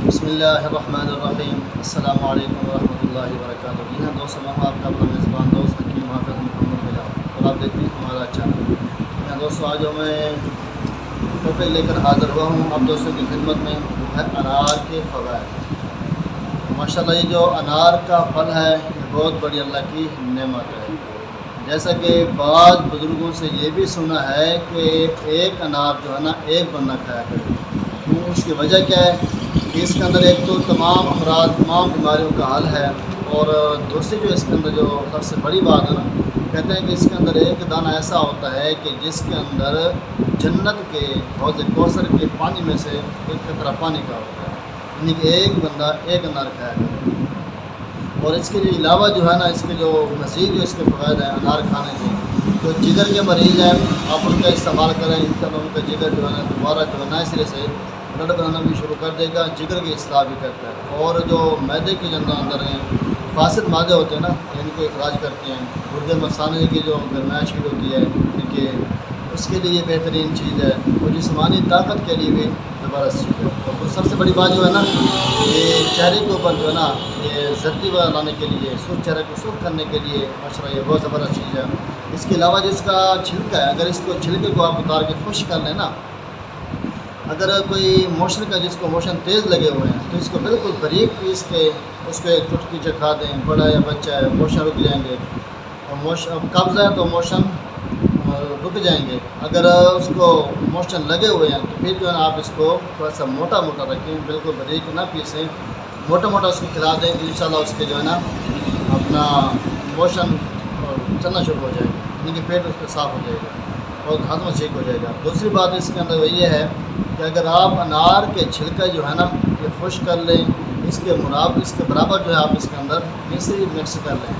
بسم اللہ الرحمن الرحیم۔ السلام علیکم ورحمۃ اللہ وبرکاتہ۔ جی ہاں دوستوں، میں آپ کا اپنا میزبان دوست حکیم حافظ محمد بلال، اور آپ دیکھ رہے ہیں ہمارا چینل۔ جی ہاں دوستوں، آج میں ٹاپک لے کر حاضر ہوا ہوں آپ دوستوں کی خدمت میں، وہ ہے انار کے فوائد۔ ماشاءاللہ یہ جو انار کا پھل ہے یہ بہت بڑی اللہ کی نعمت ہے۔ جیسا کہ بعض بزرگوں سے یہ بھی سنا ہے کہ ایک انار جو ہے نا ایک بندہ کھایا کرے۔ اس کی وجہ کیا ہے کہ اس کے اندر ایک تو تمام امراض، تمام بیماریوں کا حل ہے، اور دوسری جو اس کے اندر جو سب سے بڑی بات ہے نا، کہتے ہیں کہ اس کے اندر ایک دانہ ایسا ہوتا ہے کہ جس کے اندر جنت کے حوض کوثر کے پانی میں سے ایک قطرہ پانی کا ہوتا ہے، یعنی کہ ایک بندہ ایک انار کھایا کرے۔ اور اس کے جو علاوہ جو ہے نا، اس کے جو مزید جو اس کے فوائد ہیں انار کھانے کے، تو جگر کے مریض ہیں آپ ان کا استعمال کریں، ان کا جگر جو ہے نا دوبارہ جو ہے نئے سرے سے بلڈ بنانا بھی شروع کر دے گا، جگر کی اصلاح بھی کرتا ہے۔ اور جو معدے کے جو اندر ہیں فاسد مادے ہوتے ہیں نا، ان کو اخراج کرتے ہیں۔ گردے مثانے کی جو گرمائش شیل ہوتی ہے ان کے، اس کے لیے یہ بہترین چیز ہے، اور جسمانی طاقت کے لیے بھی زبردست چیز ہے۔ اور سب سے بڑی بات جو ہے نا، یہ چہرے کے اوپر جو ہے نا یہ زردی وغیرہ لانے کے لیے، سرخ چہرے کو سرخ کرنے کے لیے ماشاءاللہ یہ بہت زبردست چیز ہے۔ اس کے علاوہ جو اس کا چھلکا ہے، اگر اس کو چھلکے کو آپ اتار کے خشک کر لیں نا، اگر کوئی موشن کا جس کو موشن تیز لگے ہوئے ہیں تو اس کو بالکل باریک پیس کے اس کو ایک چٹکی چکھا دیں، بڑا یا بچہ ہے موشن رک جائیں گے، اور قبض ہے تو موشن رک جائیں گے۔ اگر اس کو موشن لگے ہوئے ہیں تو پھر جو ہے نا آپ اس کو تھوڑا سا موٹا موٹا رکھیں، بالکل باریک نہ پیسیں، موٹا موٹا اس کو کھلا دیں، انشاءاللہ اس کے جو ہے نا اپنا موشن چلنا شروع ہو جائے گا، یعنی کہ پیٹ اس پہ صاف ہو جائے گا اور ہضم ٹھیک ہو جائے گا۔ دوسری بات اس کے اندر یہ ہے کہ اگر آپ انار کے چھلکے جو ہے نا یہ خشک کر لیں، اس کے برابر جو ہے آپ اس کے اندر مصری مکس کر لیں۔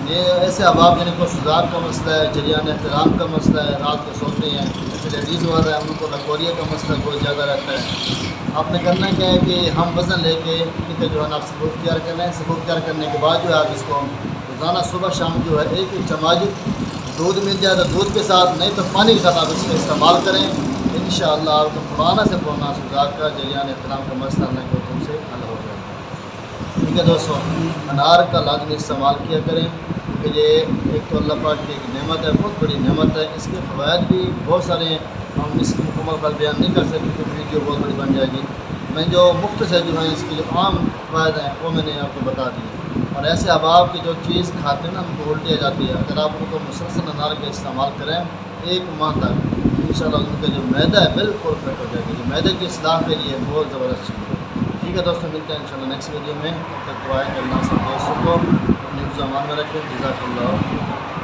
یہ ایسے احباب جن کو سوزاک کا مسئلہ ہے، جریان احترام کا مسئلہ ہے، رات کو سوتے ہیں، جیسے لیڈیز وغیرہ ہیں ان کو لکوریا کا مسئلہ بہت زیادہ رہتا ہے۔ آپ نے کرنا کیا ہے کہ ہم وزن لے کے ان کے جو ہے نا آپ سبوت تیار کرنا ہے۔ سبوت تیار کرنے کے بعد جو ہے آپ اس کو روزانہ صبح شام جو ہے ایک چمچ دودھ مل جائے تو دودھ کے ساتھ، نہیں تو پانی کے ساتھ آپ اس کا استعمال کریں، انشاءاللہ آپ کو پرانا سے پرانا سوزاک کا، جریان احترام کا مسئلہ اللہ کے حکم سے حل ہو جائے گا۔ ٹھیک ہے دوستوں، انار کا لازمی استعمال کیا کریں، کیونکہ یہ ایک تو اللہ پاک کی ایک نعمت ہے، بہت بڑی نعمت ہے۔ اس کے فوائد بھی بہت سارے ہیں، ہم اس کی مکمل بیان نہیں کر سکتے کیونکہ ویڈیو بہت بڑی بن جائے گی۔ میں جو مختصر جو ہیں اس کے جو عام فوائد ہیں وہ میں نے آپ کو بتا دیے۔ اور ایسے احباب کی جو چیز کھاتے ہیں نا ان کو الٹی آ جاتی ہے، اگر آپ ان کو مسلسل انار کا استعمال کریں ایک ماہ تک، انشاءاللہ ان کا جو معدہ ہے بالکل فٹ ہو جائے گا، جو معدے کی اصلاح کے لیے بہت زبردست چیز ہے۔ ٹھیک ہے دوستوں، ملتے ہیں انشاءاللہ نیکسٹ ویڈیو میں۔ تب تک دعائیں کہ اللہ سب دوستوں کو اپنی حفظ و امان میں رکھیں۔ جزاک اللہ۔